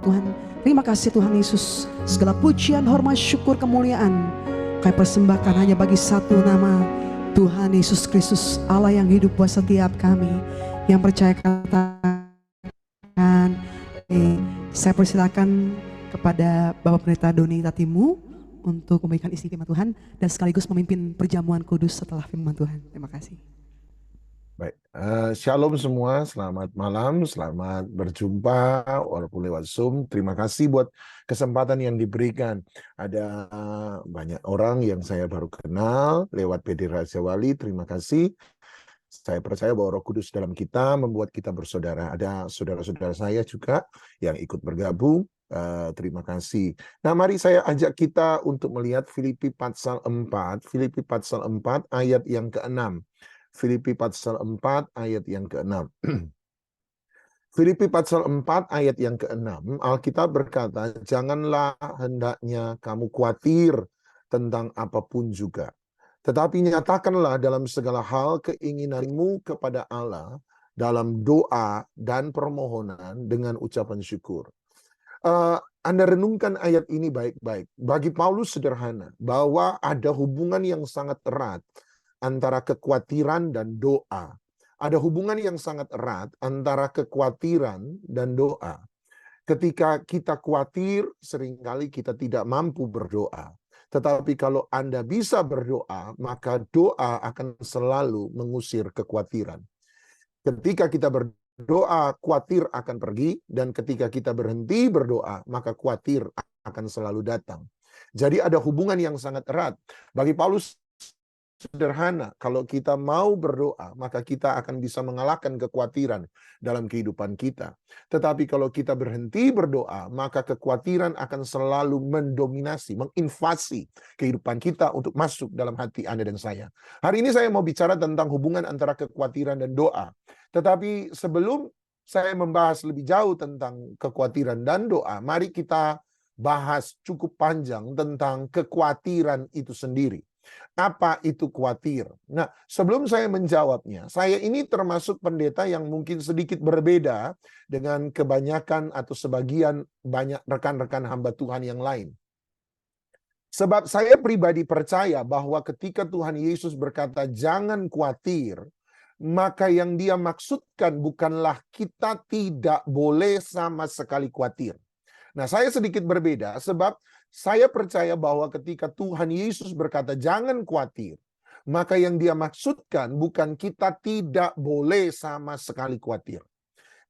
Tuhan. Terima kasih Tuhan Yesus. Segala pujian, hormat, syukur, kemuliaan kami persembahkan hanya bagi satu nama, Tuhan Yesus Kristus, Allah yang hidup buat setiap kami. Yang percaya katakan, saya persilakan kepada Bapak Pendeta Doni Tatimu untuk memberikan isi firman Tuhan dan sekaligus memimpin perjamuan kudus setelah firman Tuhan. Terima kasih. Baik, shalom semua, selamat malam, selamat berjumpa walaupun lewat Zoom. Terima kasih buat kesempatan yang diberikan. Ada banyak orang yang saya baru kenal lewat PD Raja Wali, terima kasih. Saya percaya bahwa Roh Kudus dalam kita membuat kita bersaudara. Ada saudara-saudara saya juga yang ikut bergabung. Terima kasih. Nah, mari saya ajak kita untuk melihat Filipi pasal 4, Filipi pasal 4 ayat yang ke-6. Filipi pasal 4 ayat yang ke-6. Filipi pasal 4 ayat yang ke-6, Alkitab berkata, janganlah hendaknya kamu khawatir tentang apapun juga. Tetapi nyatakanlah dalam segala hal keinginanmu kepada Allah dalam doa dan permohonan dengan ucapan syukur. Anda renungkan ayat ini baik-baik. Bagi Paulus sederhana, bahwa ada hubungan yang sangat erat antara kekhawatiran dan doa. Ada hubungan yang sangat erat antara kekhawatiran dan doa. Ketika kita khawatir, seringkali kita tidak mampu berdoa. Tetapi kalau Anda bisa berdoa, maka doa akan selalu mengusir kekhawatiran. Ketika kita berdoa, khawatir akan pergi. Dan ketika kita berhenti berdoa, maka khawatir akan selalu datang. Jadi ada hubungan yang sangat erat. Bagi Paulus, sederhana, kalau kita mau berdoa, maka kita akan bisa mengalahkan kekhawatiran dalam kehidupan kita. Tetapi kalau kita berhenti berdoa, maka kekhawatiran akan selalu mendominasi, menginvasi kehidupan kita untuk masuk dalam hati Anda dan saya. Hari ini saya mau bicara tentang hubungan antara kekhawatiran dan doa. Tetapi sebelum saya membahas lebih jauh tentang kekhawatiran dan doa, mari kita bahas cukup panjang tentang kekhawatiran itu sendiri. Apa itu khawatir? Nah, sebelum saya menjawabnya, saya ini termasuk pendeta yang mungkin sedikit berbeda dengan kebanyakan atau sebagian banyak rekan-rekan hamba Tuhan yang lain. Sebab saya pribadi percaya bahwa ketika Tuhan Yesus berkata jangan khawatir, maka yang dia maksudkan bukanlah kita tidak boleh sama sekali khawatir. Nah, saya sedikit berbeda sebab saya percaya bahwa ketika Tuhan Yesus berkata jangan khawatir, maka yang dia maksudkan bukan kita tidak boleh sama sekali khawatir.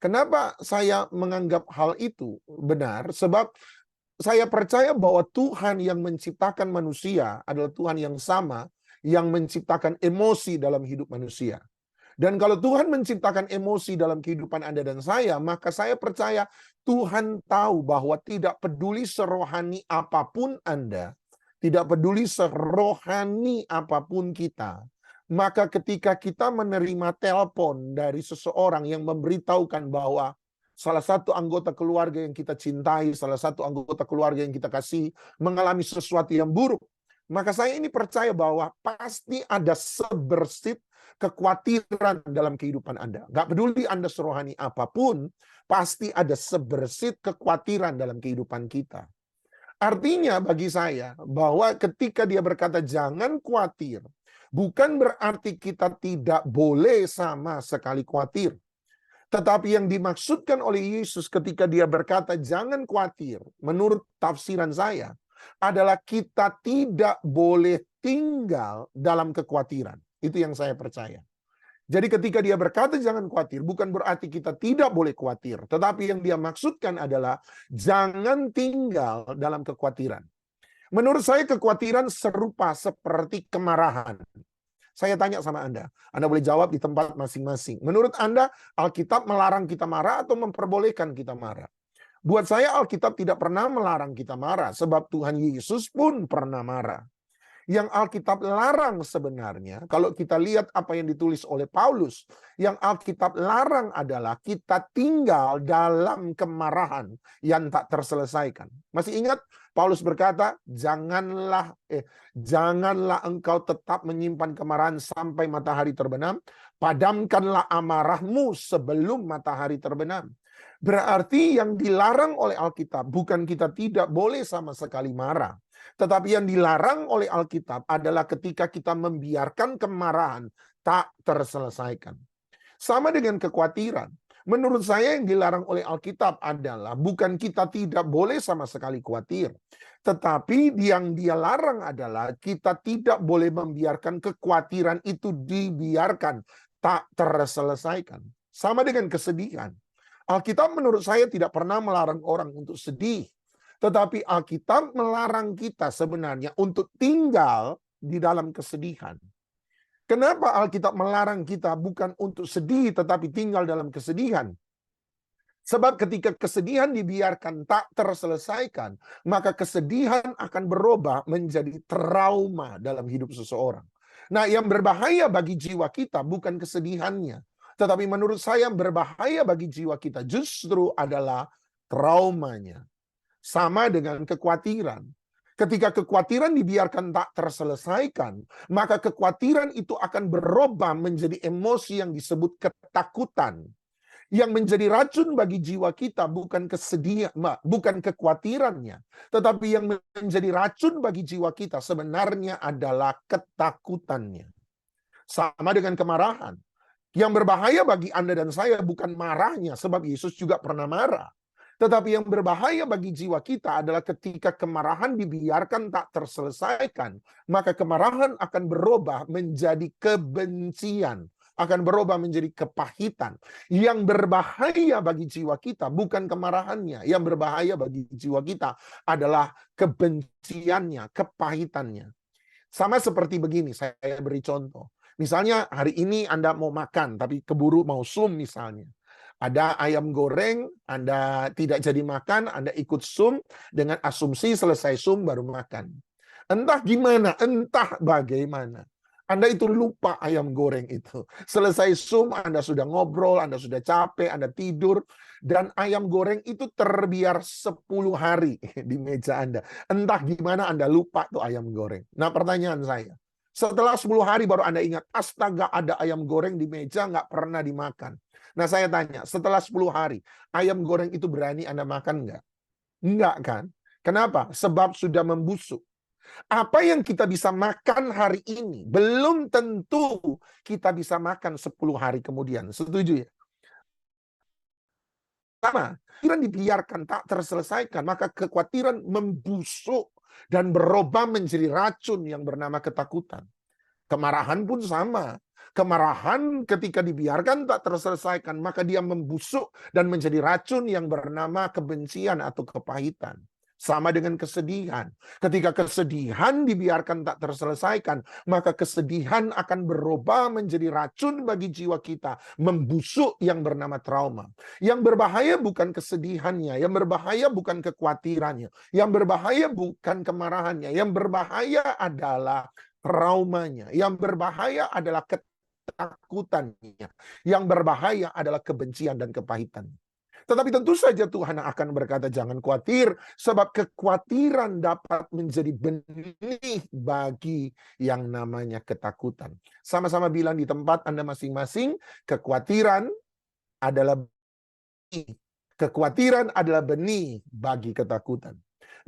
Kenapa saya menganggap hal itu benar? Sebab saya percaya bahwa Tuhan yang menciptakan manusia adalah Tuhan yang sama yang menciptakan emosi dalam hidup manusia. Dan kalau Tuhan menciptakan emosi dalam kehidupan Anda dan saya, maka saya percaya Tuhan tahu bahwa tidak peduli serohani apapun Anda, tidak peduli serohani apapun kita, maka ketika kita menerima telepon dari seseorang yang memberitahukan bahwa salah satu anggota keluarga yang kita cintai, salah satu anggota keluarga yang kita kasih mengalami sesuatu yang buruk, maka saya ini percaya bahwa pasti ada sebersit kekhawatiran dalam kehidupan Anda. Gak peduli Anda serohani apapun, pasti ada sebersit kekhawatiran dalam kehidupan kita. Artinya bagi saya, bahwa ketika dia berkata jangan khawatir, bukan berarti kita tidak boleh sama sekali khawatir. Tetapi yang dimaksudkan oleh Yesus ketika dia berkata jangan khawatir, menurut tafsiran saya, adalah kita tidak boleh tinggal dalam kekhawatiran. Itu yang saya percaya. Jadi ketika dia berkata jangan khawatir, bukan berarti kita tidak boleh khawatir. Tetapi yang dia maksudkan adalah jangan tinggal dalam kekhawatiran. Menurut saya kekhawatiran serupa seperti kemarahan. Saya tanya sama Anda boleh jawab di tempat masing-masing. Menurut Anda, Alkitab melarang kita marah atau memperbolehkan kita marah? Buat saya Alkitab tidak pernah melarang kita marah, sebab Tuhan Yesus pun pernah marah. Yang Alkitab larang sebenarnya, kalau kita lihat apa yang ditulis oleh Paulus, yang Alkitab larang adalah kita tinggal dalam kemarahan yang tak terselesaikan. Masih ingat Paulus berkata, janganlah engkau tetap menyimpan kemarahan sampai matahari terbenam, padamkanlah amarahmu sebelum matahari terbenam. Berarti yang dilarang oleh Alkitab bukan kita tidak boleh sama sekali marah. Tetapi yang dilarang oleh Alkitab adalah ketika kita membiarkan kemarahan tak terselesaikan. Sama dengan kekhawatiran. Menurut saya yang dilarang oleh Alkitab adalah bukan kita tidak boleh sama sekali khawatir. Tetapi yang dia larang adalah kita tidak boleh membiarkan kekhawatiran itu dibiarkan tak terselesaikan. Sama dengan kesedihan. Alkitab menurut saya tidak pernah melarang orang untuk sedih. Tetapi Alkitab melarang kita sebenarnya untuk tinggal di dalam kesedihan. Kenapa Alkitab melarang kita bukan untuk sedih tetapi tinggal dalam kesedihan? Sebab ketika kesedihan dibiarkan tak terselesaikan, maka kesedihan akan berubah menjadi trauma dalam hidup seseorang. Nah, yang berbahaya bagi jiwa kita bukan kesedihannya. Tetapi menurut saya yang berbahaya bagi jiwa kita justru adalah traumanya. Sama dengan kekhawatiran. Ketika kekhawatiran dibiarkan tak terselesaikan, maka kekhawatiran itu akan berubah menjadi emosi yang disebut ketakutan. Yang menjadi racun bagi jiwa kita bukan kesedihan, bukan kekhawatirannya, tetapi yang menjadi racun bagi jiwa kita sebenarnya adalah ketakutannya. Sama dengan kemarahan. Yang berbahaya bagi Anda dan saya bukan marahnya, sebab Yesus juga pernah marah. Tetapi yang berbahaya bagi jiwa kita adalah ketika kemarahan dibiarkan tak terselesaikan, maka kemarahan akan berubah menjadi kebencian, akan berubah menjadi kepahitan. Yang berbahaya bagi jiwa kita bukan kemarahannya, yang berbahaya bagi jiwa kita adalah kebenciannya, kepahitannya. Sama seperti begini, saya beri contoh. Misalnya hari ini Anda mau makan, tapi keburu mau Zoom misalnya. Ada ayam goreng, Anda tidak jadi makan, Anda ikut Zoom dengan asumsi selesai Zoom baru makan. Entah gimana, entah bagaimana. Anda itu lupa ayam goreng itu. Selesai Zoom, Anda sudah ngobrol, Anda sudah capek, Anda tidur. Dan ayam goreng itu terbiar 10 hari di meja Anda. Entah gimana Anda lupa tuh ayam goreng. Nah pertanyaan saya, setelah 10 hari baru Anda ingat, astaga ada ayam goreng di meja nggak pernah dimakan. Nah saya tanya, setelah 10 hari, ayam goreng itu berani Anda makan nggak? Enggak kan? Kenapa? Sebab sudah membusuk. Apa yang kita bisa makan hari ini, belum tentu kita bisa makan 10 hari kemudian. Setuju ya? Sama, kekhawatiran dibiarkan tak terselesaikan, maka kekhawatiran membusuk dan berubah menjadi racun yang bernama ketakutan. Kemarahan pun sama. Kemarahan ketika dibiarkan tak terselesaikan, maka dia membusuk dan menjadi racun yang bernama kebencian atau kepahitan. Sama dengan kesedihan. Ketika kesedihan dibiarkan tak terselesaikan, maka kesedihan akan berubah menjadi racun bagi jiwa kita, membusuk yang bernama trauma. Yang berbahaya bukan kesedihannya, yang berbahaya bukan kekhawatirannya, yang berbahaya bukan kemarahannya, yang berbahaya adalah traumanya, yang berbahaya adalah ketakutannya, yang berbahaya adalah kebencian dan kepahitan. Tetapi tentu saja Tuhan akan berkata jangan khawatir, sebab kekhawatiran dapat menjadi benih bagi yang namanya ketakutan. Sama-sama bilang di tempat Anda masing-masing, kekhawatiran adalah benih. Kekhawatiran adalah benih bagi ketakutan.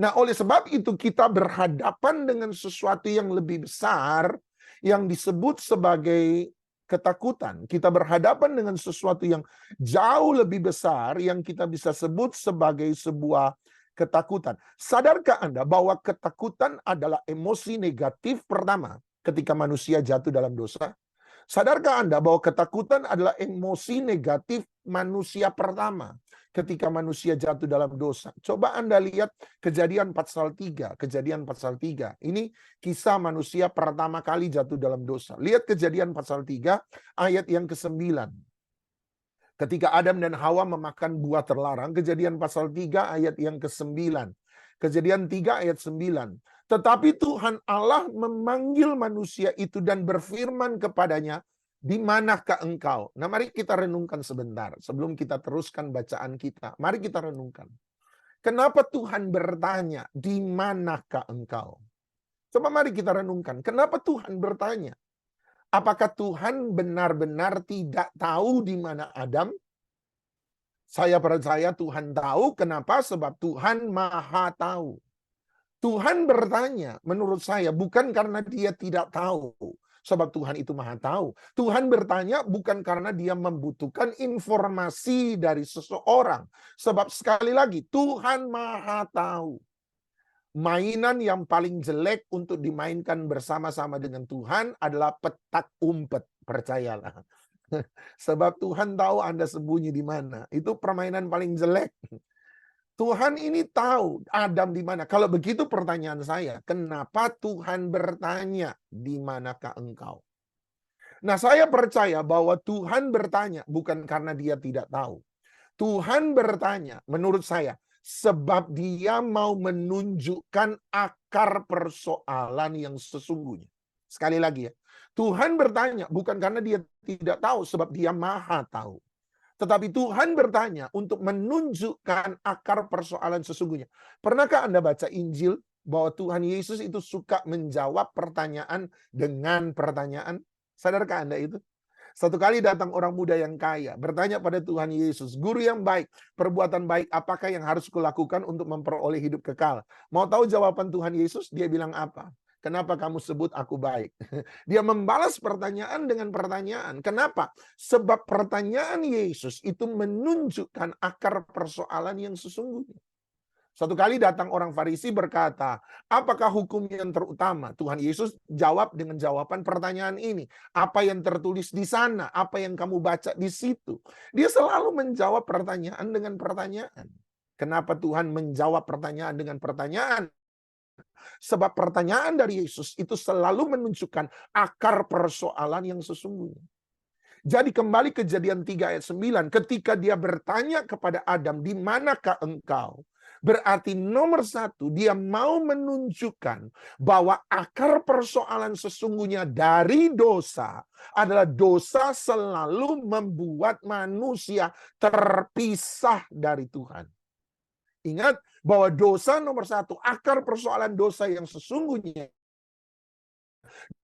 Nah, oleh sebab itu kita berhadapan dengan sesuatu yang lebih besar yang disebut sebagai ketakutan. Kita berhadapan dengan sesuatu yang jauh lebih besar yang kita bisa sebut sebagai sebuah ketakutan. Sadarkah Anda bahwa ketakutan adalah emosi negatif pertama ketika manusia jatuh dalam dosa? Sadarkah Anda bahwa ketakutan adalah emosi negatif manusia pertama ketika manusia jatuh dalam dosa? Coba Anda lihat Kejadian pasal 3. Kejadian pasal 3. Ini kisah manusia pertama kali jatuh dalam dosa. Lihat Kejadian pasal 3 ayat yang ke-9. Ketika Adam dan Hawa memakan buah terlarang, Kejadian pasal 3 ayat yang ke-9. Kejadian 3 ayat 9. Tetapi Tuhan Allah memanggil manusia itu dan berfirman kepadanya, di manakah engkau? Nah mari kita renungkan sebentar sebelum kita teruskan bacaan kita. Mari kita renungkan. Kenapa Tuhan bertanya, di manakah engkau? Coba mari kita renungkan. Kenapa Tuhan bertanya? Apakah Tuhan benar-benar tidak tahu di mana Adam? Saya percaya Tuhan tahu. Kenapa? Sebab Tuhan Maha Tahu. Tuhan bertanya, menurut saya, bukan karena dia tidak tahu. Sebab Tuhan itu Maha Tahu. Tuhan bertanya bukan karena dia membutuhkan informasi dari seseorang. Sebab sekali lagi, Tuhan Maha Tahu. Mainan yang paling jelek untuk dimainkan bersama-sama dengan Tuhan adalah petak umpet. Percayalah. Sebab Tuhan tahu Anda sembunyi di mana. Itu permainan paling jelek. Tuhan ini tahu Adam di mana. Kalau begitu pertanyaan saya, kenapa Tuhan bertanya, di manakah engkau? Nah, saya percaya bahwa Tuhan bertanya bukan karena dia tidak tahu. Tuhan bertanya, menurut saya, sebab dia mau menunjukkan akar persoalan yang sesungguhnya. Sekali lagi ya, Tuhan bertanya bukan karena dia tidak tahu, sebab dia Maha Tahu. Tetapi Tuhan bertanya untuk menunjukkan akar persoalan sesungguhnya. Pernahkah Anda baca Injil bahwa Tuhan Yesus itu suka menjawab pertanyaan dengan pertanyaan? Sadarkah Anda itu? Satu kali datang orang muda yang kaya, bertanya pada Tuhan Yesus, "Guru yang baik, perbuatan baik apakah yang harus kulakukan untuk memperoleh hidup kekal?" Mau tahu jawaban Tuhan Yesus? Dia bilang apa? "Kenapa kamu sebut aku baik?" Dia membalas pertanyaan dengan pertanyaan. Kenapa? Sebab pertanyaan Yesus itu menunjukkan akar persoalan yang sesungguhnya. Satu kali datang orang Farisi berkata, "Apakah hukum yang terutama?" Tuhan Yesus jawab dengan jawaban pertanyaan ini. Apa yang tertulis di sana? Apa yang kamu baca di situ? Dia selalu menjawab pertanyaan dengan pertanyaan. Kenapa Tuhan menjawab pertanyaan dengan pertanyaan? Sebab pertanyaan dari Yesus itu selalu menunjukkan akar persoalan yang sesungguhnya. Jadi kembali Kejadian 3 ayat 9, ketika dia bertanya kepada Adam, "Di manakah engkau?" Berarti nomor satu, dia mau menunjukkan bahwa akar persoalan sesungguhnya dari dosa adalah dosa selalu membuat manusia terpisah dari Tuhan. Ingat bahwa dosa nomor satu, akar persoalan dosa yang sesungguhnya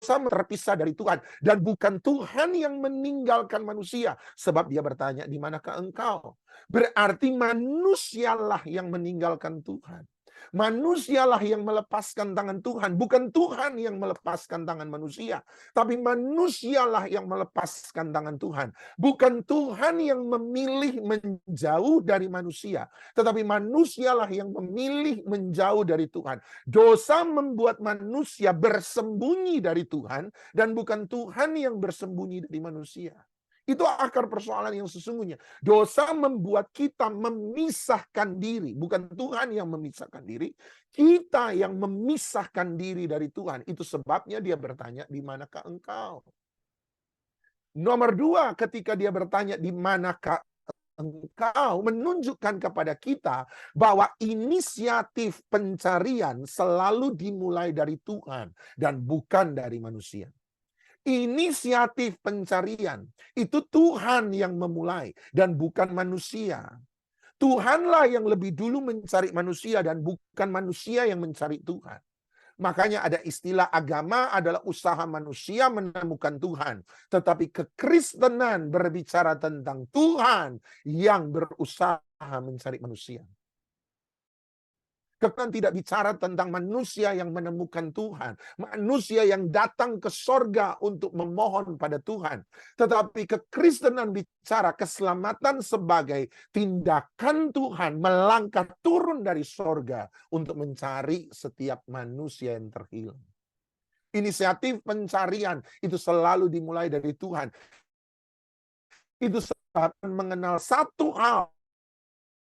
terpisah dari Tuhan. Dan bukan Tuhan yang meninggalkan manusia. Sebab dia bertanya, "Di manakah engkau?" Berarti manusialah yang meninggalkan Tuhan. Manusialah yang melepaskan tangan Tuhan. Bukan Tuhan yang melepaskan tangan manusia. Tapi manusialah yang melepaskan tangan Tuhan. Bukan Tuhan yang memilih menjauh dari manusia. Tetapi manusialah yang memilih menjauh dari Tuhan. Dosa membuat manusia bersembunyi dari Tuhan. Dan bukan Tuhan yang bersembunyi dari manusia. Itu akar persoalan yang sesungguhnya. Dosa membuat kita memisahkan diri. Bukan Tuhan yang memisahkan diri. Kita yang memisahkan diri dari Tuhan. Itu sebabnya dia bertanya, "Di manakah engkau?" Nomor dua, ketika dia bertanya, "Di manakah engkau?" menunjukkan kepada kita bahwa inisiatif pencarian selalu dimulai dari Tuhan. Dan bukan dari manusia. Inisiatif pencarian itu Tuhan yang memulai dan bukan manusia. Tuhanlah yang lebih dulu mencari manusia dan bukan manusia yang mencari Tuhan. Makanya ada istilah agama adalah usaha manusia menemukan Tuhan. Tetapi kekristenan berbicara tentang Tuhan yang berusaha mencari manusia. Kekristenan tidak bicara tentang manusia yang menemukan Tuhan. Manusia yang datang ke sorga untuk memohon pada Tuhan. Tetapi kekristenan bicara keselamatan sebagai tindakan Tuhan melangkah turun dari sorga untuk mencari setiap manusia yang terhilang. Inisiatif pencarian itu selalu dimulai dari Tuhan. Itu sebab mengenal satu hal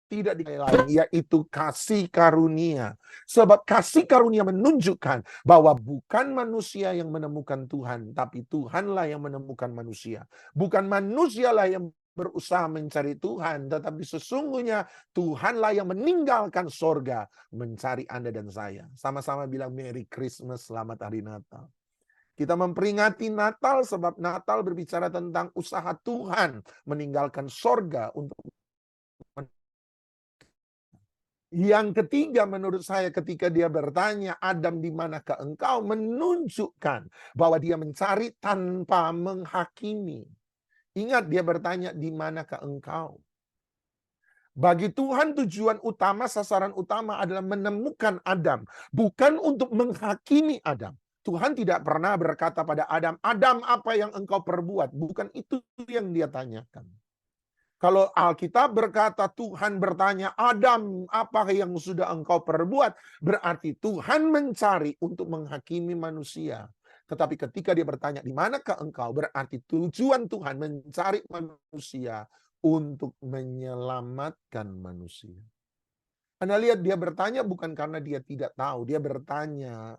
tidak lain, yaitu kasih karunia. Sebab kasih karunia menunjukkan bahwa bukan manusia yang menemukan Tuhan, tapi Tuhanlah yang menemukan manusia. Bukan manusialah yang berusaha mencari Tuhan, tetapi sesungguhnya Tuhanlah yang meninggalkan sorga mencari Anda dan saya. Sama-sama bilang Merry Christmas, selamat hari Natal. Kita memperingati Natal sebab Natal berbicara tentang usaha Tuhan meninggalkan sorga untuk. Yang ketiga menurut saya ketika dia bertanya, "Adam, di manakah engkau?" menunjukkan bahwa dia mencari tanpa menghakimi. Ingat dia bertanya, "Di manakah engkau?" Bagi Tuhan tujuan utama, sasaran utama adalah menemukan Adam. Bukan untuk menghakimi Adam. Tuhan tidak pernah berkata pada Adam, Adam apa yang engkau perbuat? Bukan itu yang dia tanyakan. Kalau Alkitab berkata Tuhan bertanya, Adam apa yang sudah engkau perbuat? Berarti Tuhan mencari untuk menghakimi manusia. Tetapi ketika dia bertanya, di manakah engkau? Berarti tujuan Tuhan mencari manusia untuk menyelamatkan manusia. Anda lihat dia bertanya bukan karena dia tidak tahu. Dia bertanya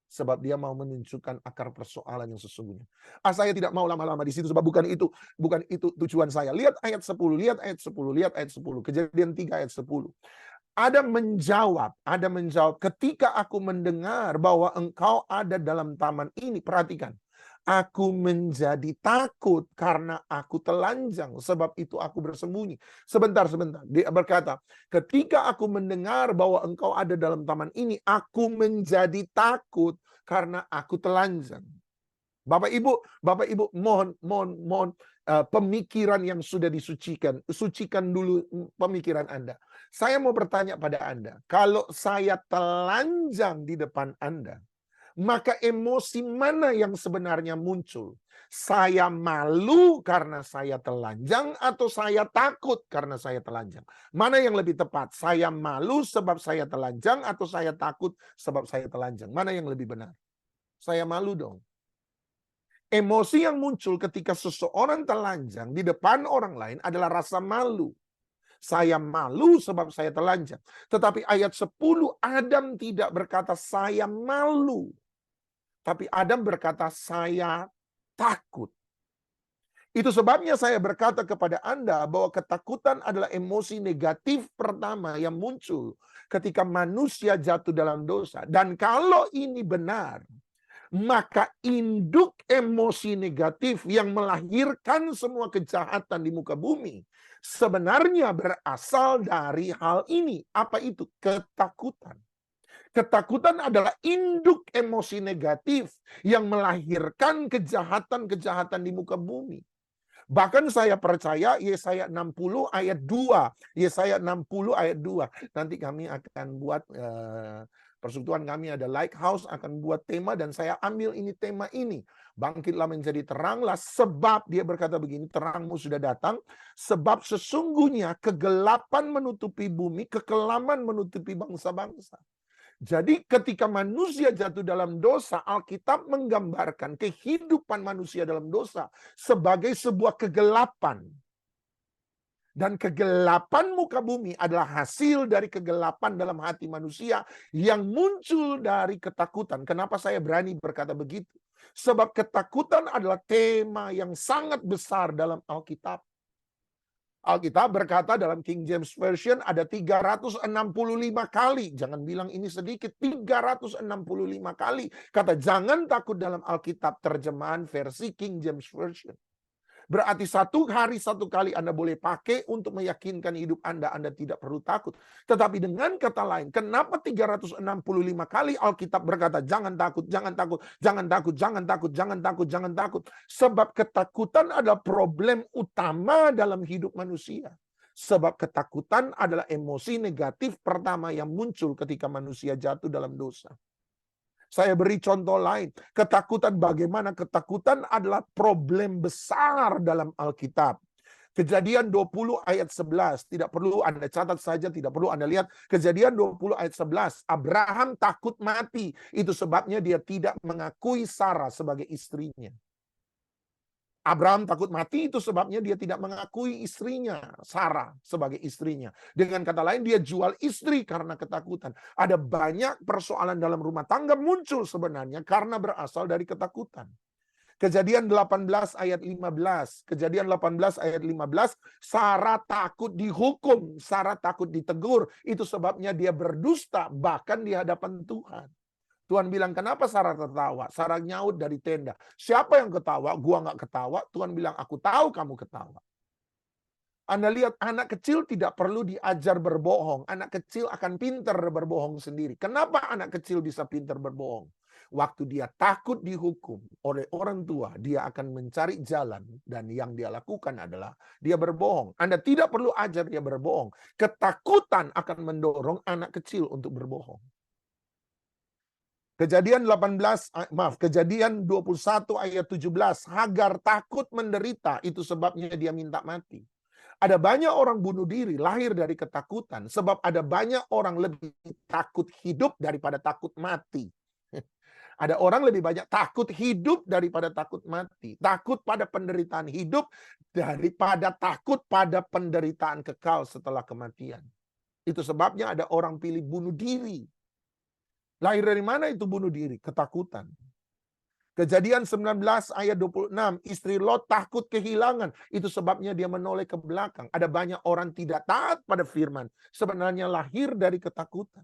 sebab dia mau menunjukkan akar persoalan yang sesungguhnya. Saya tidak mau lama-lama di situ sebab bukan itu tujuan saya. Lihat ayat 10, lihat ayat 10, lihat ayat 10. Kejadian 3 ayat 10. Adam menjawab, ketika aku mendengar bahwa engkau ada dalam taman ini, perhatikan. Aku menjadi takut karena aku telanjang, sebab itu aku bersembunyi. Sebentar. Dia berkata, ketika aku mendengar bahwa engkau ada dalam taman ini, aku menjadi takut karena aku telanjang. Bapak Ibu, mohon pemikiran yang sudah disucikan. Sucikan dulu pemikiran Anda. Saya mau bertanya pada Anda, kalau saya telanjang di depan Anda, maka emosi mana yang sebenarnya muncul? Saya malu karena saya telanjang atau saya takut karena saya telanjang? Mana yang lebih tepat? Saya malu sebab saya telanjang atau saya takut sebab saya telanjang? Mana yang lebih benar? Saya malu dong. Emosi yang muncul ketika seseorang telanjang di depan orang lain adalah rasa malu. Saya malu sebab saya telanjang. Tetapi ayat 10, Adam tidak berkata saya malu. Tapi Adam berkata, saya takut. Itu sebabnya saya berkata kepada Anda bahwa ketakutan adalah emosi negatif pertama yang muncul ketika manusia jatuh dalam dosa. Dan kalau ini benar, maka induk emosi negatif yang melahirkan semua kejahatan di muka bumi sebenarnya berasal dari hal ini. Apa itu? Ketakutan. Ketakutan adalah induk emosi negatif yang melahirkan kejahatan-kejahatan di muka bumi. Bahkan saya percaya Yesaya 60 ayat 2. Yesaya 60 ayat 2. Nanti kami akan buat persekutuan kami ada Lighthouse akan buat tema dan saya ambil ini tema ini. Bangkitlah menjadi teranglah sebab dia berkata begini, terangmu sudah datang sebab sesungguhnya kegelapan menutupi bumi, kekelaman menutupi bangsa-bangsa. Jadi ketika manusia jatuh dalam dosa, Alkitab menggambarkan kehidupan manusia dalam dosa sebagai sebuah kegelapan. Dan kegelapan muka bumi adalah hasil dari kegelapan dalam hati manusia yang muncul dari ketakutan. Kenapa saya berani berkata begitu? Sebab ketakutan adalah tema yang sangat besar dalam Alkitab. Alkitab berkata dalam King James Version ada 365 kali. Jangan bilang ini sedikit. 365 kali. Kata jangan takut dalam Alkitab terjemahan versi King James Version. Berarti satu hari satu kali Anda boleh pakai untuk meyakinkan hidup Anda tidak perlu takut. Tetapi dengan kata lain, kenapa 365 kali Alkitab berkata jangan takut, jangan takut, jangan takut, jangan takut, jangan takut, jangan takut. Sebab ketakutan adalah problem utama dalam hidup manusia. Sebab ketakutan adalah emosi negatif pertama yang muncul ketika manusia jatuh dalam dosa. Saya beri contoh lain. Ketakutan, bagaimana ketakutan adalah problem besar dalam Alkitab. Kejadian 20 ayat 11. Tidak perlu Anda catat saja, tidak perlu Anda lihat. Kejadian 20 ayat 11. Abraham takut mati. Itu sebabnya dia tidak mengakui Sarah sebagai istrinya. Abraham takut mati, itu sebabnya dia tidak mengakui istrinya, Sarah, sebagai istrinya. Dengan kata lain, dia jual istri karena ketakutan. Ada banyak persoalan dalam rumah tangga muncul sebenarnya karena berasal dari ketakutan. Kejadian 18 ayat 15. Kejadian 18 ayat 15. Sarah takut dihukum, Sarah takut ditegur. Itu sebabnya dia berdusta bahkan di hadapan Tuhan. Tuhan bilang, kenapa Sarah tertawa? Sarah nyaut dari tenda. Siapa yang ketawa? Gua nggak ketawa. Tuhan bilang, aku tahu kamu ketawa. Anda lihat, anak kecil tidak perlu diajar berbohong. Anak kecil akan pintar berbohong sendiri. Kenapa anak kecil bisa pintar berbohong? Waktu dia takut dihukum oleh orang tua, dia akan mencari jalan. Dan yang dia lakukan adalah dia berbohong. Anda tidak perlu ajar dia berbohong. Ketakutan akan mendorong anak kecil untuk berbohong. Kejadian 21 ayat 17. Hagar takut menderita, itu sebabnya dia minta mati. Ada banyak orang bunuh diri lahir dari ketakutan. Sebab ada banyak orang lebih takut hidup daripada takut mati. Ada orang lebih banyak takut hidup daripada takut mati. Takut pada penderitaan hidup daripada takut pada penderitaan kekal setelah kematian. Itu sebabnya ada orang pilih bunuh diri. Lahir dari mana itu bunuh diri? Ketakutan. Kejadian 19 ayat 26, istri Lot takut kehilangan. Itu sebabnya dia menoleh ke belakang. Ada banyak orang tidak taat pada firman. Sebenarnya lahir dari ketakutan.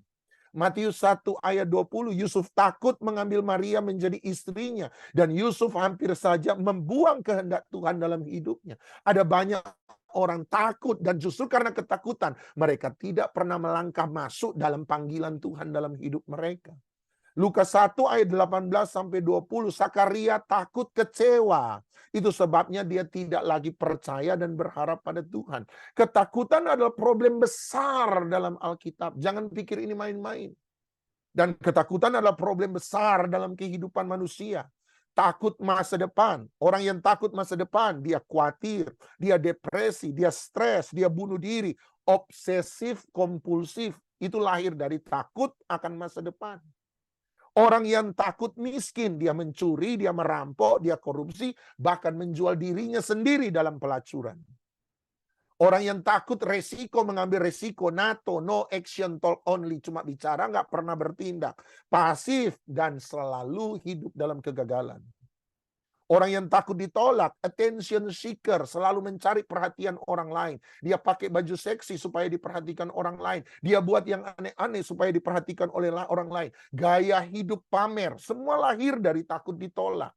Matius 1 ayat 20, Yusuf takut mengambil Maria menjadi istrinya. Dan Yusuf hampir saja membuang kehendak Tuhan dalam hidupnya. Ada banyak orang takut dan justru karena ketakutan mereka tidak pernah melangkah masuk dalam panggilan Tuhan dalam hidup mereka. Lukas 1 ayat 18-20, Sakaria takut kecewa. Itu sebabnya dia tidak lagi percaya dan berharap pada Tuhan. Ketakutan adalah problem besar dalam Alkitab. Jangan pikir ini main-main. Dan ketakutan adalah problem besar dalam kehidupan manusia. Takut masa depan. Orang yang takut masa depan, dia khawatir, dia depresi, dia stres, dia bunuh diri. Obsesif kompulsif. Itu lahir dari takut akan masa depan. Orang yang takut miskin, dia mencuri, dia merampok, dia korupsi, bahkan menjual dirinya sendiri dalam pelacuran. Orang yang takut resiko, mengambil resiko, NATO, no action, talk only, cuma bicara, nggak pernah bertindak. Pasif dan selalu hidup dalam kegagalan. Orang yang takut ditolak, attention seeker, selalu mencari perhatian orang lain. Dia pakai baju seksi supaya diperhatikan orang lain. Dia buat yang aneh-aneh supaya diperhatikan oleh orang lain. Gaya hidup pamer, semua lahir dari takut ditolak.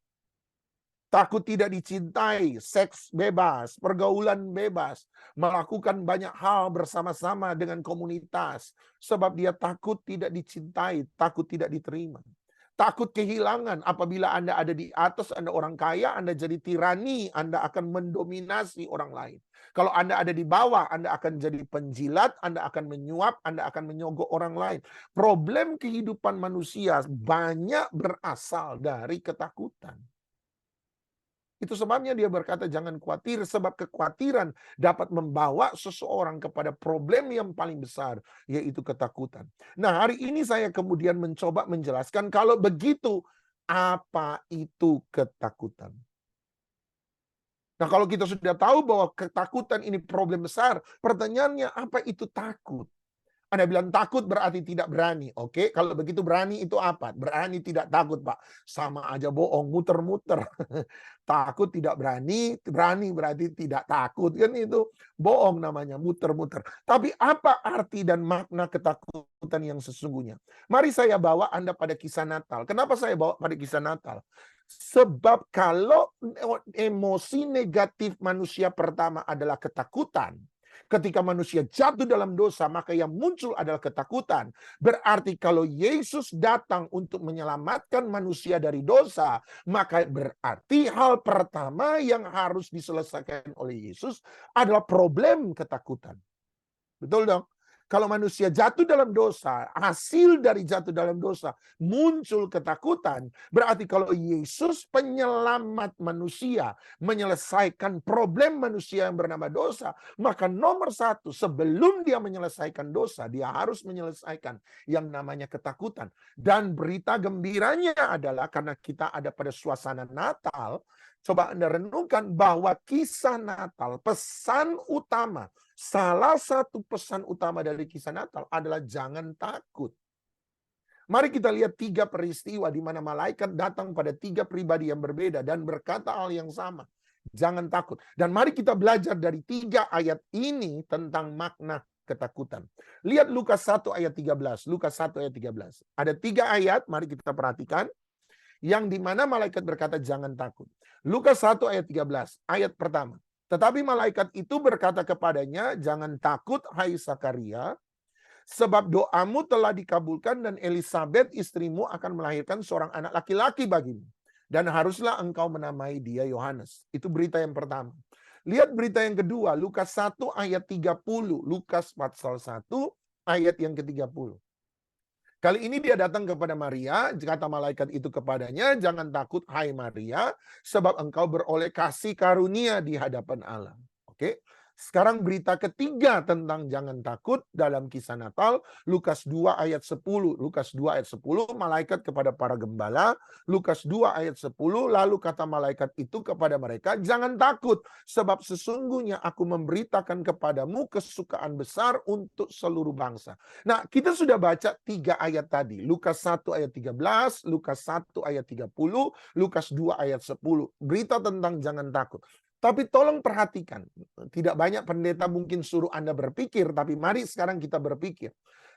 Takut tidak dicintai, seks bebas, pergaulan bebas, melakukan banyak hal bersama-sama dengan komunitas. Sebab dia takut tidak dicintai, takut tidak diterima. Takut kehilangan. Apabila Anda ada di atas, Anda orang kaya, Anda jadi tirani, Anda akan mendominasi orang lain. Kalau Anda ada di bawah, Anda akan jadi penjilat, Anda akan menyuap, Anda akan menyogok orang lain. Problem kehidupan manusia banyak berasal dari ketakutan. Itu sebabnya dia berkata jangan khawatir, sebab kekhawatiran dapat membawa seseorang kepada problem yang paling besar, yaitu ketakutan. Nah, hari ini saya kemudian mencoba menjelaskan kalau begitu, apa itu ketakutan? Nah, kalau kita sudah tahu bahwa ketakutan ini problem besar, pertanyaannya apa itu takut? Anda bilang takut berarti tidak berani. Oke, kalau begitu berani itu apa? Berani tidak takut, Pak. Sama aja bohong, muter-muter. Takut tidak berani, berani berarti tidak takut. Kan itu bohong namanya, muter-muter. Tapi apa arti dan makna ketakutan yang sesungguhnya? Mari saya bawa Anda pada kisah Natal. Kenapa saya bawa pada kisah Natal? Sebab kalau emosi negatif manusia pertama adalah ketakutan, ketika manusia jatuh dalam dosa, maka yang muncul adalah ketakutan. Berarti kalau Yesus datang untuk menyelamatkan manusia dari dosa, maka berarti hal pertama yang harus diselesaikan oleh Yesus adalah problem ketakutan. Betul dong? Kalau manusia jatuh dalam dosa, hasil dari jatuh dalam dosa muncul ketakutan. Berarti kalau Yesus penyelamat manusia, menyelesaikan problem manusia yang bernama dosa, maka nomor satu, sebelum dia menyelesaikan dosa, dia harus menyelesaikan yang namanya ketakutan. Dan berita gembiranya adalah karena kita ada pada suasana Natal, coba Anda renungkan bahwa kisah Natal, pesan utama, salah satu pesan utama dari kisah Natal adalah jangan takut. Mari kita lihat 3 peristiwa di mana malaikat datang pada 3 pribadi yang berbeda dan berkata hal yang sama. Jangan takut. Dan mari kita belajar dari 3 ayat ini tentang makna ketakutan. Lihat Lukas 1 ayat 13. Lukas 1 ayat 13. Ada 3 ayat, mari kita perhatikan. Yang di mana malaikat berkata jangan takut. Lukas 1 ayat 13. Ayat pertama. Tetapi malaikat itu berkata kepadanya, jangan takut hai Sakaria, Sebab doamu telah dikabulkan dan Elisabet istrimu akan melahirkan seorang anak laki-laki bagimu. Dan haruslah engkau menamai dia Yohanes. Itu berita yang pertama. Lihat berita yang kedua, Lukas 1 ayat 30. Lukas pasal 1 ayat yang ke-30. Kali ini dia datang kepada Maria, kata malaikat itu kepadanya, jangan takut hai Maria, sebab engkau beroleh kasih karunia di hadapan Allah. Oke. Sekarang berita ketiga tentang jangan takut dalam kisah Natal, Lukas 2 ayat 10. Lukas 2 ayat 10, malaikat kepada para gembala. Lukas 2 ayat 10, lalu kata malaikat itu kepada mereka, jangan takut, sebab sesungguhnya aku memberitakan kepadamu kesukaan besar untuk seluruh bangsa. Nah, kita sudah baca 3 ayat tadi. Lukas 1 ayat 13, Lukas 1 ayat 30, Lukas 2 ayat 10. Berita tentang jangan takut. Tapi tolong perhatikan, tidak banyak pendeta mungkin suruh Anda berpikir, tapi mari sekarang kita berpikir.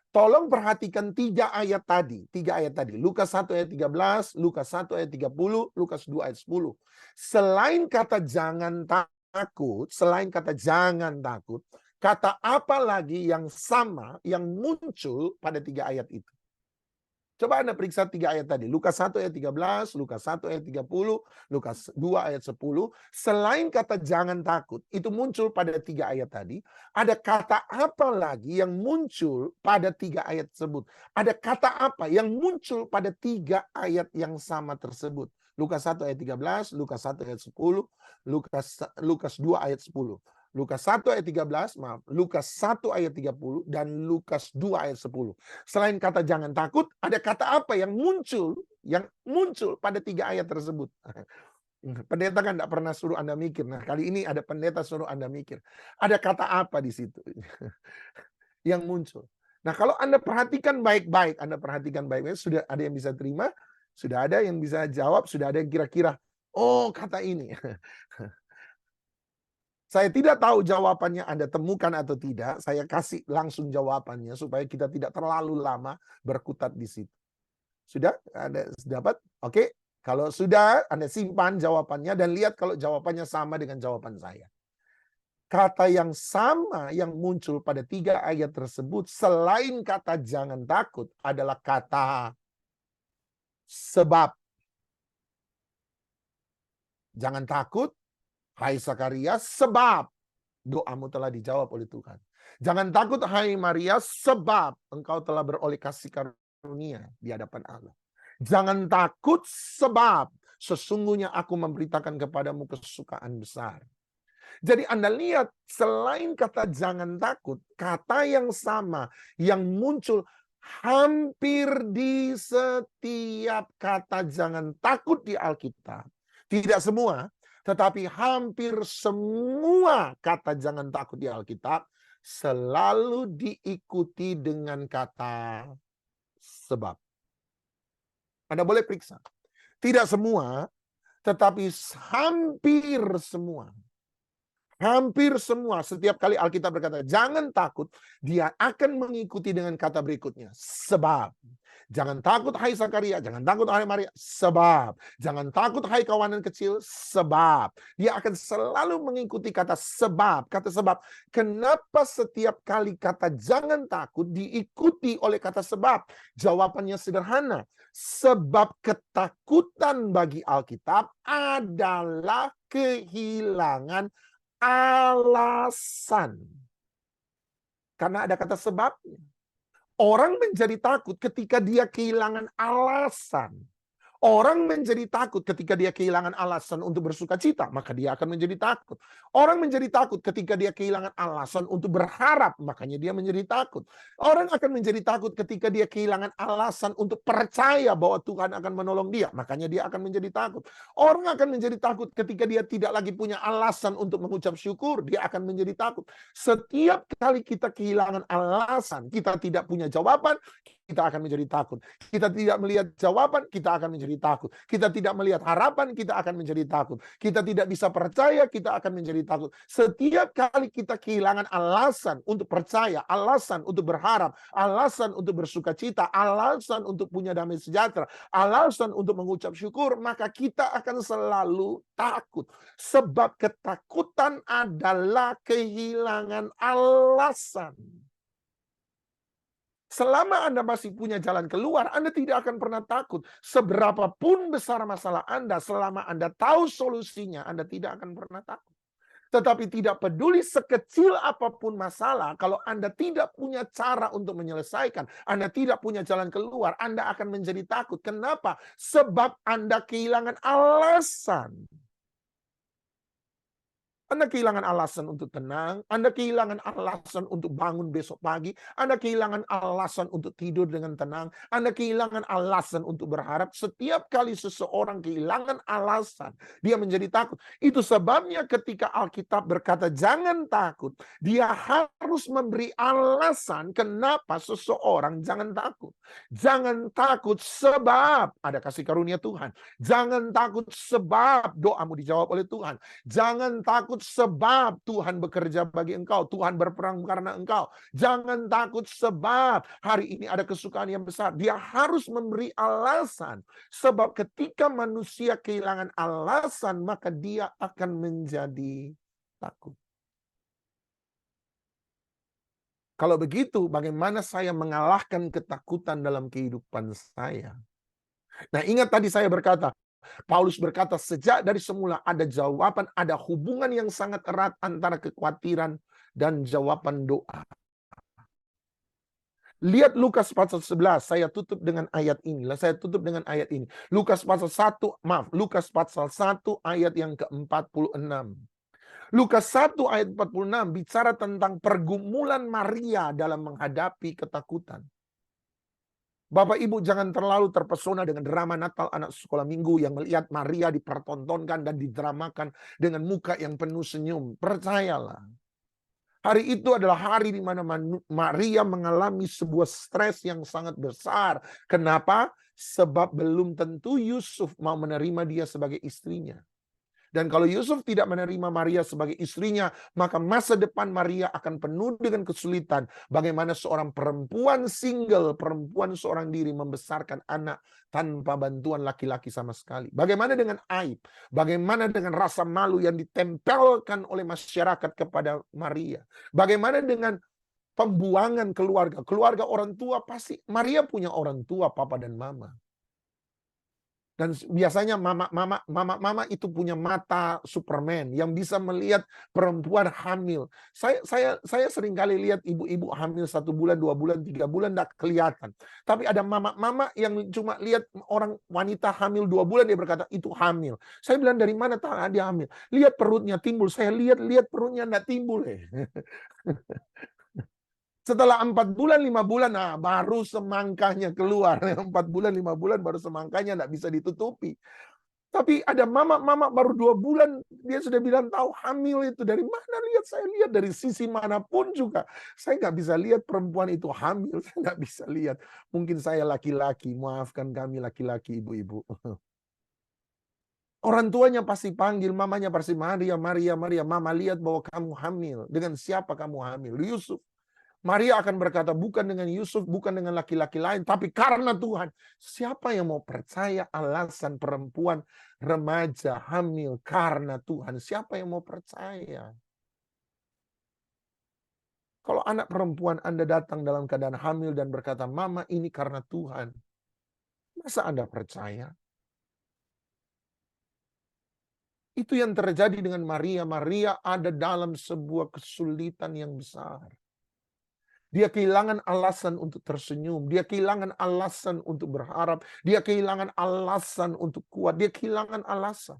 Tolong perhatikan 3 ayat tadi. 3 ayat tadi. Lukas 1 ayat 13, Lukas 1 ayat 30, Lukas 2 ayat 10. Selain kata jangan takut, kata apa lagi yang sama yang muncul pada 3 ayat itu? Coba Anda periksa 3 ayat tadi. Lukas 1 ayat 13, Lukas 1 ayat 30, Lukas 2 ayat 10. Selain kata jangan takut, itu muncul pada 3 ayat tadi. Ada kata apa lagi yang muncul pada 3 ayat tersebut? Ada kata apa yang muncul pada 3 ayat yang sama tersebut? Lukas 1 ayat 13, Lukas 1 ayat 10, Lukas 2 ayat 10. Lukas 1 ayat 13, Lukas 1 ayat 30, dan Lukas 2 ayat 10. Selain kata jangan takut, ada kata apa yang muncul pada 3 ayat tersebut? Pendeta kan tidak pernah suruh Anda mikir. Nah, kali ini ada pendeta suruh Anda mikir. Ada kata apa di situ yang muncul? Nah, kalau Anda perhatikan baik-baik, sudah ada yang bisa terima, sudah ada yang bisa jawab, sudah ada yang kira-kira, oh kata ini. Saya tidak tahu jawabannya Anda temukan atau tidak. Saya kasih langsung jawabannya supaya kita tidak terlalu lama berkutat di situ. Sudah? Anda dapat? Oke. Kalau sudah, Anda simpan jawabannya dan lihat kalau jawabannya sama dengan jawaban saya. Kata yang sama yang muncul pada 3 ayat tersebut selain kata jangan takut adalah kata sebab. Jangan takut, hai Zakaria, sebab doamu telah dijawab oleh Tuhan. Jangan takut hai Maria, sebab engkau telah beroleh kasih karunia di hadapan Allah. Jangan takut sebab sesungguhnya aku memberitakan kepadamu kesukaan besar. Jadi Anda lihat selain kata jangan takut, kata yang sama yang muncul hampir di setiap kata jangan takut di Alkitab. Tidak semua, tetapi hampir semua kata jangan takut di Alkitab selalu diikuti dengan kata sebab. Anda boleh periksa. Tidak semua, tetapi hampir semua. Hampir semua, setiap kali Alkitab berkata, jangan takut, dia akan mengikuti dengan kata berikutnya. Sebab. Jangan takut hai Zakaria, jangan takut hai Maria, sebab. Jangan takut hai kawanan kecil, sebab. Dia akan selalu mengikuti kata sebab. Kata sebab. Kenapa setiap kali kata jangan takut diikuti oleh kata sebab? Jawabannya sederhana. Sebab ketakutan bagi Alkitab adalah kehilangan alasan. Karena ada kata sebabnya. Orang menjadi takut ketika dia kehilangan alasan. Orang menjadi takut ketika dia kehilangan alasan untuk bersuka cita, maka dia akan menjadi takut. Orang menjadi takut ketika dia kehilangan alasan untuk berharap, makanya dia menjadi takut. Orang akan menjadi takut ketika dia kehilangan alasan untuk percaya bahwa Tuhan akan menolong dia, makanya dia akan menjadi takut. Orang akan menjadi takut ketika dia tidak lagi punya alasan untuk mengucap syukur, dia akan menjadi takut. Setiap kali kita kehilangan alasan, kita tidak punya jawaban, kita akan menjadi takut. Kita tidak melihat jawaban, kita akan menjadi takut. Kita tidak melihat harapan, kita akan menjadi takut. Kita tidak bisa percaya, kita akan menjadi takut. Setiap kali kita kehilangan alasan untuk percaya, alasan untuk berharap, alasan untuk bersuka cita, alasan untuk punya damai sejahtera, alasan untuk mengucap syukur, maka kita akan selalu takut. Sebab ketakutan adalah kehilangan alasan. Selama Anda masih punya jalan keluar, Anda tidak akan pernah takut. Seberapapun besar masalah Anda, selama Anda tahu solusinya, Anda tidak akan pernah takut. Tetapi tidak peduli sekecil apapun masalah, kalau Anda tidak punya cara untuk menyelesaikan, Anda tidak punya jalan keluar, Anda akan menjadi takut. Kenapa? Sebab Anda kehilangan alasan. Anda kehilangan alasan untuk tenang, Anda kehilangan alasan untuk bangun besok pagi, Anda kehilangan alasan untuk tidur dengan tenang, Anda kehilangan alasan untuk berharap. Setiap kali seseorang kehilangan alasan, dia menjadi takut. Itu sebabnya ketika Alkitab berkata jangan takut, dia harus memberi alasan kenapa seseorang jangan takut. Jangan takut sebab ada kasih karunia Tuhan. Jangan takut sebab doamu dijawab oleh Tuhan. Jangan takut sebab Tuhan bekerja bagi engkau. Tuhan berperang karena engkau. Jangan takut sebab hari ini ada kesukaan yang besar. Dia harus memberi alasan. Sebab ketika manusia kehilangan alasan, maka dia akan menjadi takut. Kalau begitu, bagaimana saya mengalahkan ketakutan dalam kehidupan saya? Nah, ingat tadi saya berkata, Paulus berkata, sejak dari semula ada jawaban, ada hubungan yang sangat erat antara kekhawatiran dan jawaban doa. Lihat Lukas pasal 11, saya tutup dengan ayat ini. Saya tutup dengan ayat ini. Lukas pasal 1 ayat yang ke-46. Lukas 1 ayat 46 bicara tentang pergumulan Maria dalam menghadapi ketakutan. Bapak Ibu jangan terlalu terpesona dengan drama Natal anak sekolah minggu yang melihat Maria dipertontonkan dan didramakan dengan muka yang penuh senyum. Percayalah. Hari itu adalah hari di mana Maria mengalami sebuah stres yang sangat besar. Kenapa? Sebab belum tentu Yusuf mau menerima dia sebagai istrinya. Dan kalau Yusuf tidak menerima Maria sebagai istrinya, maka masa depan Maria akan penuh dengan kesulitan. Bagaimana seorang perempuan single, perempuan seorang diri membesarkan anak tanpa bantuan laki-laki sama sekali. Bagaimana dengan aib? Bagaimana dengan rasa malu yang ditempelkan oleh masyarakat kepada Maria? Bagaimana dengan pembuangan keluarga? Keluarga orang tua pasti, Maria punya orang tua, papa dan mama. Dan biasanya mama itu punya mata Superman yang bisa melihat perempuan hamil. Saya sering kali lihat ibu-ibu hamil 1 bulan, 2 bulan, 3 bulan tidak kelihatan. Tapi ada mama yang cuma lihat orang wanita hamil 2 bulan dia berkata itu hamil. Saya bilang dari mana tahu dia hamil? Lihat perutnya timbul. Saya lihat perutnya tidak timbul. Setelah 4 bulan, 5 bulan, nah baru semangkanya keluar. 4 bulan, 5 bulan baru semangkanya tidak bisa ditutupi. Tapi ada mama baru 2 bulan, dia sudah bilang tahu hamil itu. Dari mana lihat? Saya lihat dari sisi manapun juga. Saya nggak bisa lihat perempuan itu hamil. Saya nggak bisa lihat. Mungkin saya laki-laki, maafkan kami laki-laki ibu-ibu. Orang tuanya pasti panggil, mamanya pasti Maria, mama lihat bahwa kamu hamil. Dengan siapa kamu hamil? Yusuf. Maria akan berkata, bukan dengan Yusuf, bukan dengan laki-laki lain, tapi karena Tuhan. Siapa yang mau percaya alasan perempuan remaja hamil karena Tuhan? Siapa yang mau percaya? Kalau anak perempuan Anda datang dalam keadaan hamil dan berkata, mama ini karena Tuhan. Masa Anda percaya? Itu yang terjadi dengan Maria. Maria ada dalam sebuah kesulitan yang besar. Dia kehilangan alasan untuk tersenyum. Dia kehilangan alasan untuk berharap. Dia kehilangan alasan untuk kuat. Dia kehilangan alasan.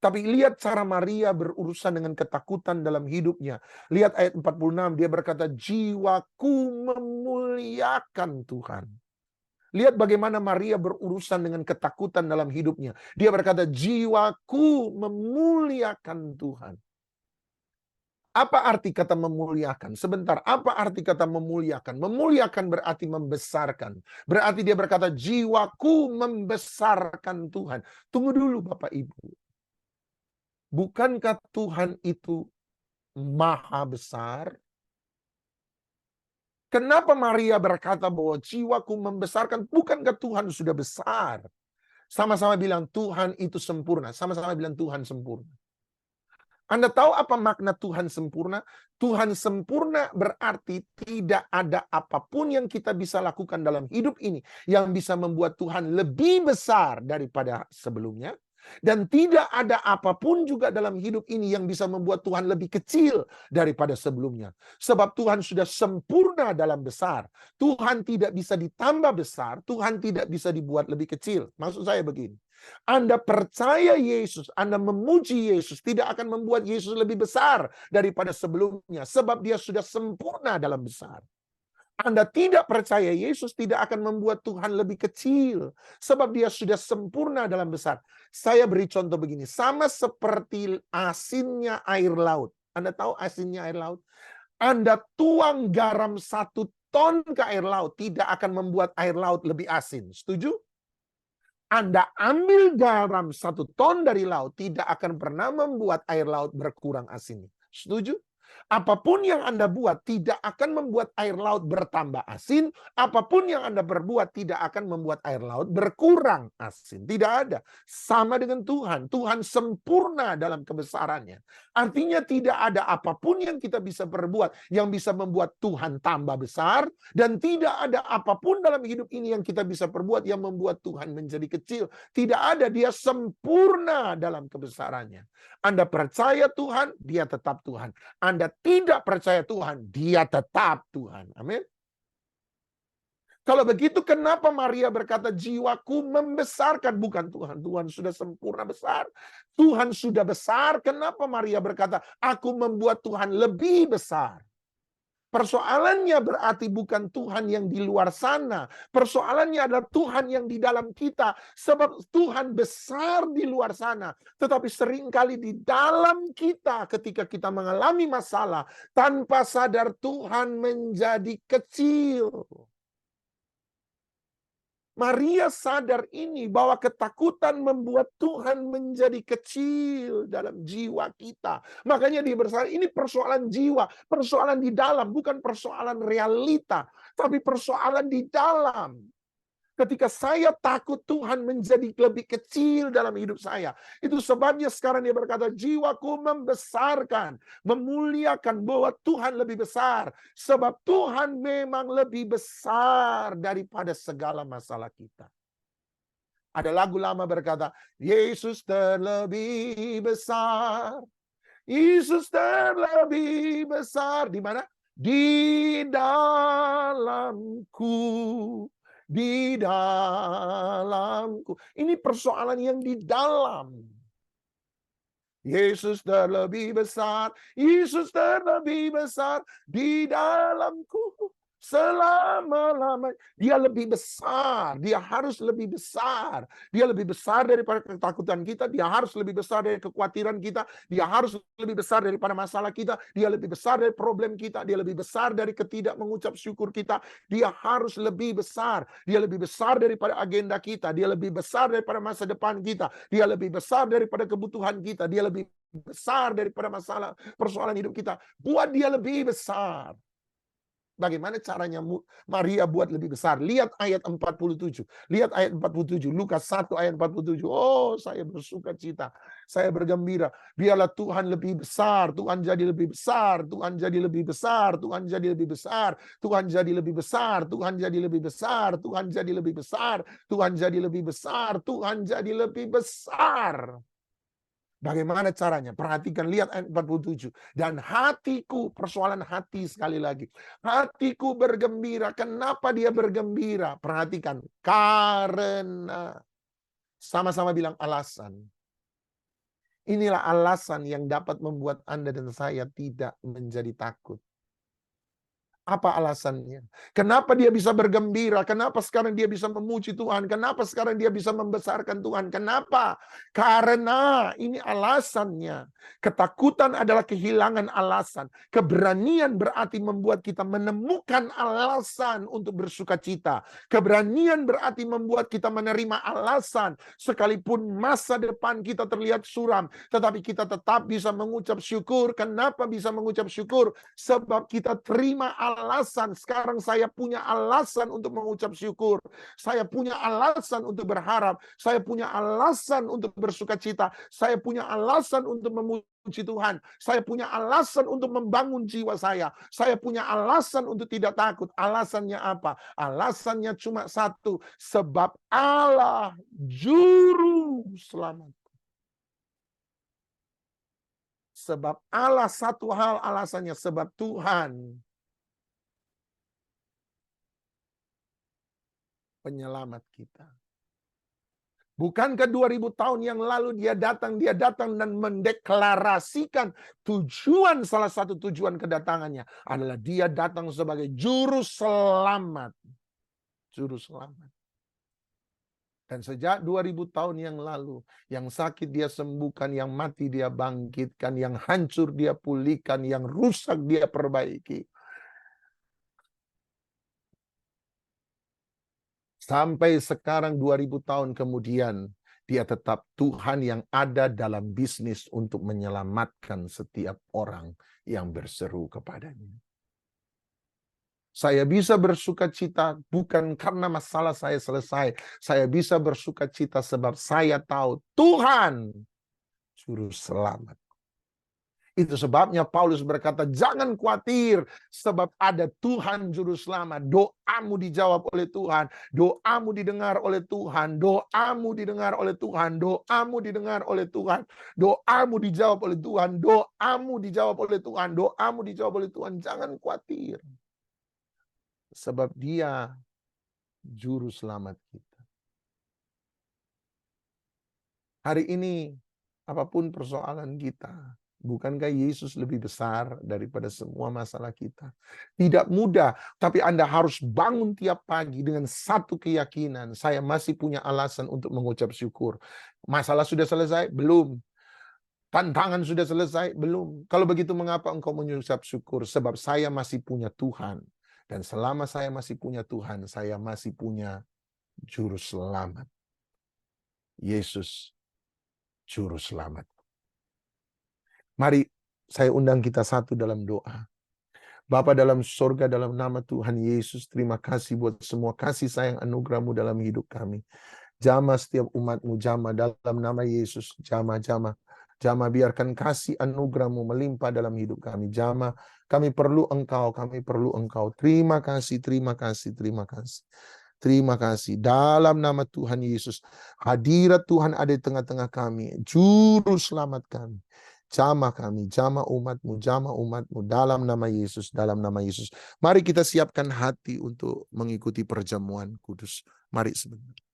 Tapi lihat cara Maria berurusan dengan ketakutan dalam hidupnya. Lihat ayat 46. Dia berkata, jiwaku memuliakan Tuhan. Lihat bagaimana Maria berurusan dengan ketakutan dalam hidupnya. Dia berkata, jiwaku memuliakan Tuhan. Apa arti kata memuliakan? Sebentar, apa arti kata memuliakan? Memuliakan berarti membesarkan. Berarti dia berkata, jiwaku membesarkan Tuhan. Tunggu dulu Bapak Ibu. Bukankah Tuhan itu maha besar? Kenapa Maria berkata bahwa jiwaku membesarkan? Bukankah Tuhan sudah besar? Sama-sama bilang Tuhan itu sempurna. Sama-sama bilang Tuhan sempurna. Anda tahu apa makna Tuhan sempurna? Tuhan sempurna berarti tidak ada apapun yang kita bisa lakukan dalam hidup ini yang bisa membuat Tuhan lebih besar daripada sebelumnya. Dan tidak ada apapun juga dalam hidup ini yang bisa membuat Tuhan lebih kecil daripada sebelumnya. Sebab Tuhan sudah sempurna dalam besar. Tuhan tidak bisa ditambah besar, Tuhan tidak bisa dibuat lebih kecil. Maksud saya begini. Anda percaya Yesus, Anda memuji Yesus, tidak akan membuat Yesus lebih besar daripada sebelumnya. Sebab dia sudah sempurna dalam besar. Anda tidak percaya Yesus, tidak akan membuat Tuhan lebih kecil. Sebab dia sudah sempurna dalam besar. Saya beri contoh begini. Sama seperti asinnya air laut. Anda tahu asinnya air laut? Anda tuang garam 1 ton ke air laut, tidak akan membuat air laut lebih asin. Setuju? Anda ambil garam 1 ton dari laut, tidak akan pernah membuat air laut berkurang asinnya. Setuju? Apapun yang Anda buat tidak akan membuat air laut bertambah asin. Apapun yang Anda berbuat tidak akan membuat air laut berkurang asin. Tidak ada. Sama dengan Tuhan. Tuhan sempurna dalam kebesarannya. Artinya tidak ada apapun yang kita bisa perbuat yang bisa membuat Tuhan tambah besar. Dan tidak ada apapun dalam hidup ini yang kita bisa perbuat yang membuat Tuhan menjadi kecil. Tidak ada. Dia sempurna dalam kebesarannya. Anda percaya Tuhan, dia tetap Tuhan. Anda tidak percaya Tuhan, dia tetap Tuhan. Amin. Kalau begitu kenapa Maria berkata jiwaku membesarkan? Bukan Tuhan. Tuhan sudah sempurna besar. Tuhan sudah besar. Kenapa Maria berkata aku membuat Tuhan lebih besar? Persoalannya berarti bukan Tuhan yang di luar sana. Persoalannya adalah Tuhan yang di dalam kita. Sebab Tuhan besar di luar sana. Tetapi seringkali di dalam kita ketika kita mengalami masalah, tanpa sadar Tuhan menjadi kecil. Maria sadar ini bahwa ketakutan membuat Tuhan menjadi kecil dalam jiwa kita. Makanya dia berkata, ini persoalan jiwa, persoalan di dalam, bukan persoalan realita, tapi persoalan di dalam. Ketika saya takut Tuhan menjadi lebih kecil dalam hidup saya. Itu sebabnya sekarang dia berkata, jiwaku membesarkan, memuliakan bahwa Tuhan lebih besar. Sebab Tuhan memang lebih besar daripada segala masalah kita. Ada lagu lama berkata, Yesus terlebih besar. Yesus terlebih besar. Di mana? Di dalamku. Di dalamku. Ini persoalan yang di dalam. Yesus terlebih besar. Yesus terlebih besar di dalamku. Selama-lamanya. Dia lebih besar. Dia harus lebih besar. Dia lebih besar daripada ketakutan kita. Dia harus lebih besar dari kekhawatiran kita. Dia harus lebih besar daripada masalah kita. Dia lebih besar dari problem kita. Dia lebih besar dari ketidak mengucap syukur kita. Dia harus lebih besar. Dia lebih besar daripada agenda kita. Dia lebih besar daripada masa depan kita. Dia lebih besar daripada kebutuhan kita. Dia lebih besar daripada masalah persoalan hidup kita. Buat dia lebih besar. Bagaimana caranya Maria buat lebih besar? Lihat ayat 47. Lihat ayat 47. Lukas 1 ayat 47. Oh, saya bersuka cita. Saya bergembira. Biarlah Tuhan lebih besar. Tuhan jadi lebih besar. Tuhan jadi lebih besar. Tuhan jadi lebih besar. Tuhan jadi lebih besar. Tuhan jadi lebih besar. Tuhan jadi lebih besar. Tuhan jadi lebih besar. Tuhan jadi lebih besar. Bagaimana caranya? Perhatikan, lihat ayat 47. Dan hatiku, persoalan hati sekali lagi. Hatiku bergembira. Kenapa dia bergembira? Perhatikan. Karena. Sama-sama bilang alasan. Inilah alasan yang dapat membuat Anda dan saya tidak menjadi takut. Apa alasannya? Kenapa dia bisa bergembira? Kenapa sekarang dia bisa memuji Tuhan? Kenapa sekarang dia bisa membesarkan Tuhan? Kenapa? Karena ini alasannya. Ketakutan adalah kehilangan alasan. Keberanian berarti membuat kita menemukan alasan untuk bersuka cita. Keberanian berarti membuat kita menerima alasan. Sekalipun masa depan kita terlihat suram, tetapi kita tetap bisa mengucap syukur. Kenapa bisa mengucap syukur? Sebab kita terima alasan alasan. Sekarang saya punya alasan untuk mengucap syukur. Saya punya alasan untuk berharap. Saya punya alasan untuk bersuka cita. Saya punya alasan untuk memuji Tuhan. Saya punya alasan untuk membangun jiwa saya. Saya punya alasan untuk tidak takut. Alasannya apa? Alasannya cuma satu. Sebab Allah juru selamat. Sebab Allah, satu hal alasannya, sebab Tuhan penyelamat kita. Bukankah 2000 tahun yang lalu dia datang dan mendeklarasikan tujuan, salah satu tujuan kedatangannya adalah dia datang sebagai juru selamat. Juru selamat. Dan sejak 2000 tahun yang lalu, yang sakit dia sembuhkan, yang mati dia bangkitkan, yang hancur dia pulihkan, yang rusak dia perbaiki. Sampai sekarang 2000 tahun kemudian, dia tetap Tuhan yang ada dalam bisnis untuk menyelamatkan setiap orang yang berseru kepadanya. Saya bisa bersuka cita bukan karena masalah saya selesai. Saya bisa bersuka cita sebab saya tahu Tuhan juru selamat. Itu sebabnya Paulus berkata, jangan khawatir sebab ada Tuhan juru selamat. Doamu dijawab oleh Tuhan. Doamu didengar oleh Tuhan. Doamu didengar oleh Tuhan. Doamu didengar oleh Tuhan. Doamu dijawab oleh Tuhan. Doamu dijawab oleh Tuhan. Doamu dijawab oleh Tuhan. Jangan khawatir. Sebab dia juru selamat kita. Hari ini, apapun persoalan kita, bukankah Yesus lebih besar daripada semua masalah kita? Tidak mudah, tapi Anda harus bangun tiap pagi dengan satu keyakinan. Saya masih punya alasan untuk mengucap syukur. Masalah sudah selesai? Belum. Tantangan sudah selesai? Belum. Kalau begitu mengapa engkau mengucap syukur? Sebab saya masih punya Tuhan. Dan selama saya masih punya Tuhan, saya masih punya juru selamat. Yesus, juru selamat. Mari saya undang kita satu dalam doa. Bapa dalam surga, dalam nama Tuhan Yesus, terima kasih buat semua kasih sayang anugerah-Mu dalam hidup kami. Jamah setiap umat-Mu, jamah dalam nama Yesus, jamah. Jamah, biarkan kasih anugerah-Mu melimpah dalam hidup kami. Jamah, kami perlu Engkau, kami perlu Engkau. Terima kasih, terima kasih, terima kasih. Terima kasih. Dalam nama Tuhan Yesus, hadirat Tuhan ada di tengah-tengah kami. Juru selamat kami. Jamah kami, jamah umat-Mu, jamah umat-Mu. Dalam nama Yesus, dalam nama Yesus. Mari kita siapkan hati untuk mengikuti perjamuan kudus. Mari sebentar.